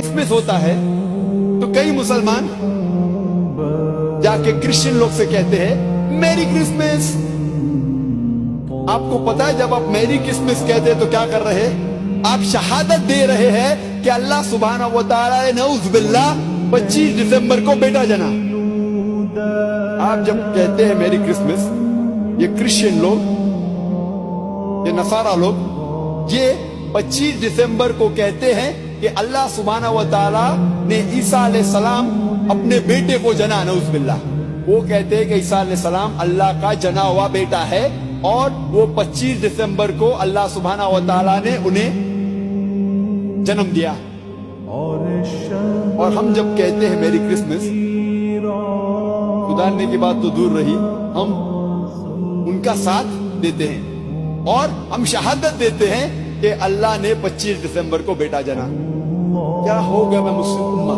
Christmas होता है तो कई मुसलमान जाके क्रिश्चियन लोग से कहते हैं मैरी क्रिसमस। आपको पता है जब आप मैरी क्रिसमस कहते हैं तो क्या कर रहे हैं? आप शहादत दे रहे हैं कि अल्लाह सुब्हानहू व तआला ने नऊज़ बिल्लाह 25 दिसंबर को बेटा जना। आप जब कहते हैं मैरी क्रिसमस, ये क्रिश्चियन लोग, ये नसारा लोग, ये 25 दिसंबर को कहते हैं कि अल्लाह सुब्हानहू व तआला ने ईसा अलैहिस्सलाम अपने बेटे को जना। नऊज़ बिल्लाह। वो कहते हैं कि ईसा अलैहिस्सलाम अल्लाह का जना हुआ बेटा है और वो 25 दिसंबर को अल्लाह सुब्हानहू व तआला ने उन्हें जन्म दिया। और हम जब कहते हैं मैरी क्रिसमस, सुधारने की बात तो दूर रही, हम उनका साथ देते हैं और हम शहादत देते हैं कि अल्लाह ने 25 दिसंबर को बेटा जना। क्या हो गया मैं मुस्लिम उम्मा?